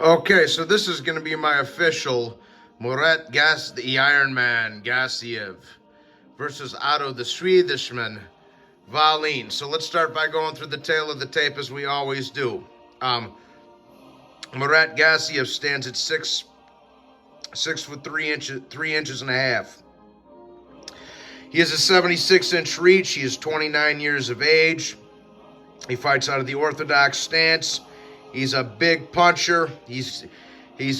Okay, so this is going to be my official Murat the Iron Man Gassiev versus Otto the Swedishman Wallin. So let's start by going through the tail of the tape as we always do. Murat Gassiev stands at 6 foot 3 inches and a half. He has a 76-inch reach. He is 29 years of age. He fights out of the orthodox stance. He's a big puncher. He's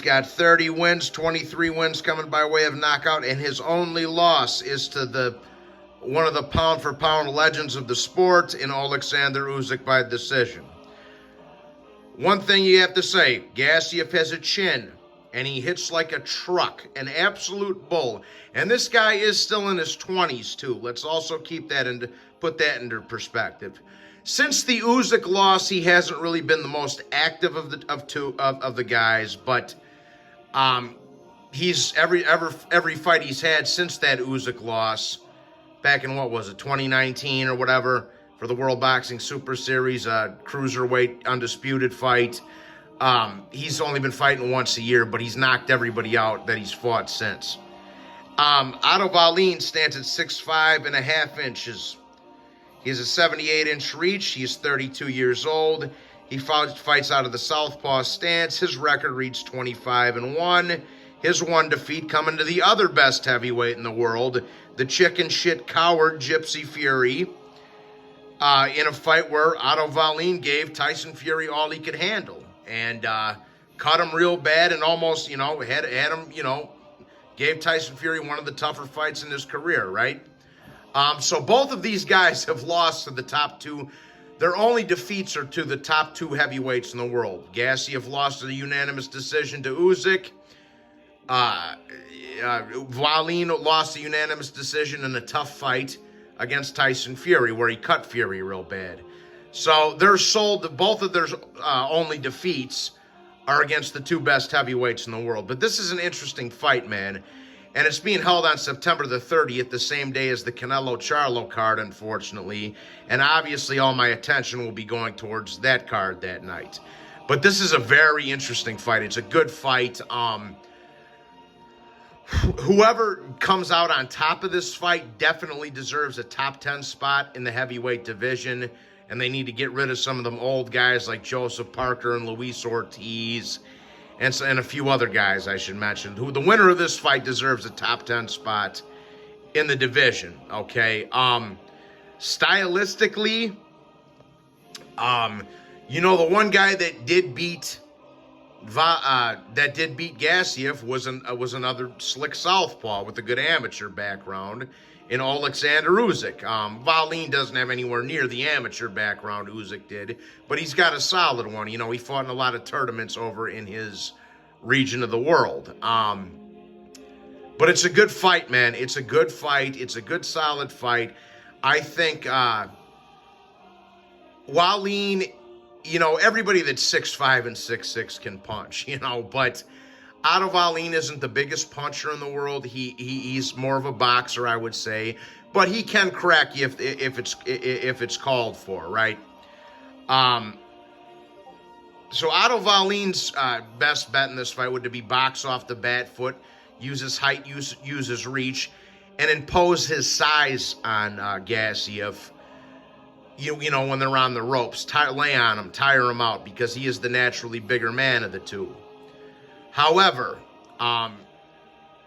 got 30 wins, 23 wins coming by way of knockout, and his only loss is to one of the pound-for-pound legends of the sport in Alexander Usyk by decision. One thing you have to say, Gassiev has a chin, and he hits like a truck, an absolute bull. And this guy is still in his 20s, too. Let's also put that into perspective. Since the Usyk loss, he hasn't really been the most active of the guys, but he's every fight he's had since that Usyk loss, back in 2019 or whatever, for the World Boxing Super Series, cruiserweight undisputed fight. He's only been fighting once a year, but he's knocked everybody out that he's fought since. Otto Wallin stands at 6'5.5 inches. He has a 78-inch reach. He is 32 years old. He fights out of the southpaw stance. His record reads 25-1. His one defeat coming to the other best heavyweight in the world, the chicken shit coward Gypsy Fury, in a fight where Otto Wallin gave Tyson Fury all he could handle and cut him real bad and almost, had him, gave Tyson Fury one of the tougher fights in his career, right? So both of these guys have lost to the top two. Their only defeats are to the top two heavyweights in the world. Gassiev lost to the unanimous decision to Usyk. Wallin lost a unanimous decision in a tough fight against Tyson Fury, where he cut Fury real bad. So both of their only defeats are against the two best heavyweights in the world. But this is an interesting fight, man. And it's being held on September the 30th, the same day as the Canelo-Charlo card, unfortunately. And obviously all my attention will be going towards that card that night. But this is a very interesting fight. It's a good fight. Whoever comes out on top of this fight definitely deserves a top 10 spot in the heavyweight division. And they need to get rid of some of them old guys like Joseph Parker and Luis Ortiz and a few other guys I should mention. Who the winner of this fight deserves a top 10 spot in the division. Okay. Stylistically, the one guy that did beat Gassiev was another slick southpaw with a good amateur background in Alexander Usyk. Wallin doesn't have anywhere near the amateur background Usyk did, but he's got a solid one. He fought in a lot of tournaments over in his region of the world. But it's a good fight, man. It's a good fight. It's a good, solid fight. I think Wallin, everybody that's 6'5" and 6'6" can punch, but Otto Wallin isn't the biggest puncher in the world. He's more of a boxer, I would say, but he can crack you if it's called for, right? So Otto Wallin's best bet in this fight would be box off the bat foot, use his height, use his reach, and impose his size on Gassiev. When they're on the ropes, lay on him, tire him out, because he is the naturally bigger man of the two. However,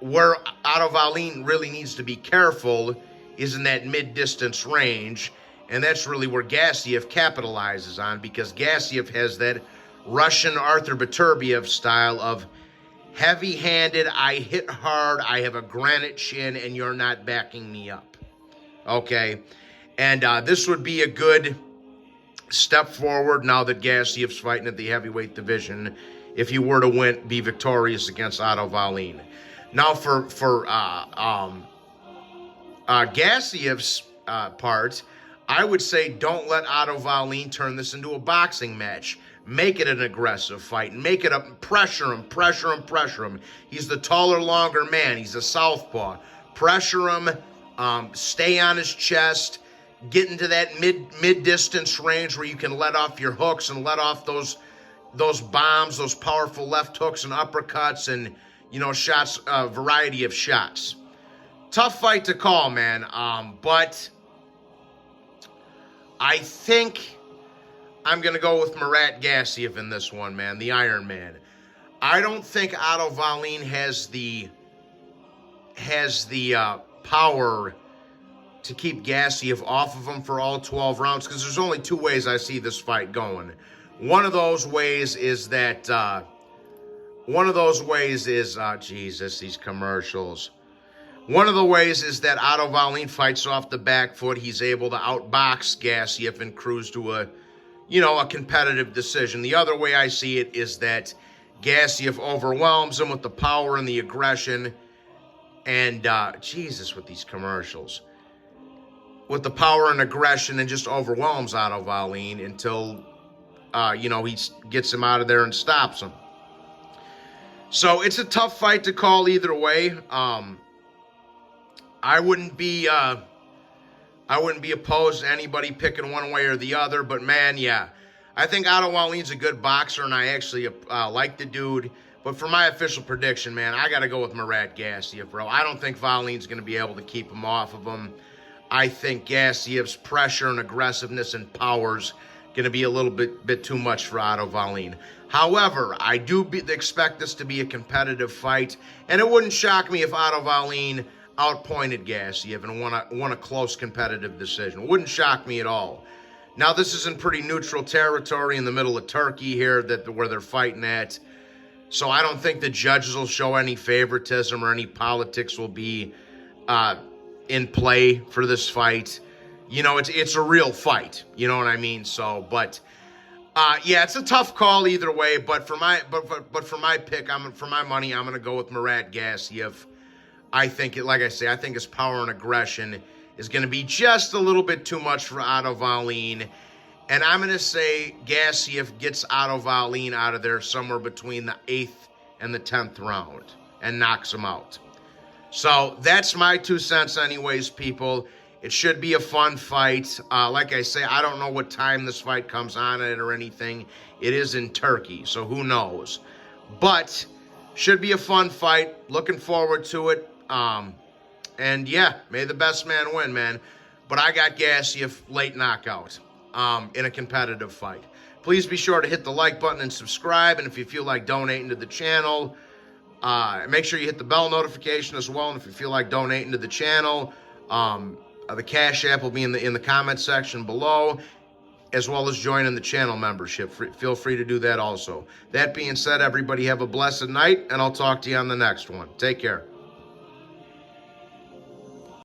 where Otto Wallin really needs to be careful is in that mid-distance range, and that's really where Gassiev capitalizes on, because Gassiev has that Russian Arthur Beterbiev style of heavy-handed, I hit hard, I have a granite chin, and you're not backing me up. Okay? And this would be a good step forward now that Gassiev's fighting at the heavyweight division, if he were to be victorious against Otto Wallin. Now, for Gassiev's part, I would say don't let Otto Wallin turn this into a boxing match. Make it an aggressive fight. Make it pressure him. He's the taller, longer man. He's a southpaw. Pressure him. Stay on his chest. Get into that mid-distance range where you can let off your hooks and let off those those bombs, those powerful left hooks and uppercuts, and shots, a variety of shots. Tough fight to call, man. But I think I'm gonna go with Murat Gassiev in this one, man. The Iron Man. I don't think Otto Wallin has the power to keep Gassiev off of him for all 12 rounds, because there's only two ways I see this fight going. One of those ways is Jesus, these commercials. One of the ways is that Otto Wallin fights off the back foot. He's able to outbox Gassiev and cruise to a competitive decision. The other way I see it is that Gassiev overwhelms him with the power and the aggression, and Jesus, with these commercials, with the power and aggression, and just overwhelms Otto Wallin until he gets him out of there and stops him. So it's a tough fight to call either way. I wouldn't be opposed to anybody picking one way or the other, but man, yeah, I think Otto Wallin's a good boxer, and I actually like the dude. But for my official prediction, man, I got to go with Murat Gassiev, bro. I don't think Wallin's going to be able to keep him off of him. I think Gassiev's pressure and aggressiveness and power's going to be a little bit too much for Otto Wallin. However, I do expect this to be a competitive fight, and it wouldn't shock me if Otto Wallin outpointed Gassiev and won a close competitive decision. It wouldn't shock me at all. Now, this is in pretty neutral territory in the middle of Turkey here, where they're fighting at. So I don't think the judges will show any favoritism or any politics will be in play for this fight. It's a real fight. You know what I mean? So, but yeah, it's a tough call either way. But for my pick, for my money, I'm gonna go with Murat Gassiev. I think like I say, I think his power and aggression is going to be just a little bit too much for Otto Wallin. And I'm going to say Gassiev gets Otto Wallin out of there somewhere between the 8th and the 10th round and knocks him out. So that's my 2 cents anyways, people. It should be a fun fight. Like I say, I don't know what time this fight comes on it or anything. It is in Turkey, so who knows. But should be a fun fight. Looking forward to it. And yeah, may the best man win, man. But I got Gassiev late knockout in a competitive fight. Please be sure to hit the like button and subscribe. And if you feel like donating to the channel, make sure you hit the bell notification as well. And if you feel like donating to the channel, the Cash App will be in the comment section below, as well as joining the channel membership. Feel free to do that also. That being said, everybody have a blessed night, and I'll talk to you on the next one. Take care.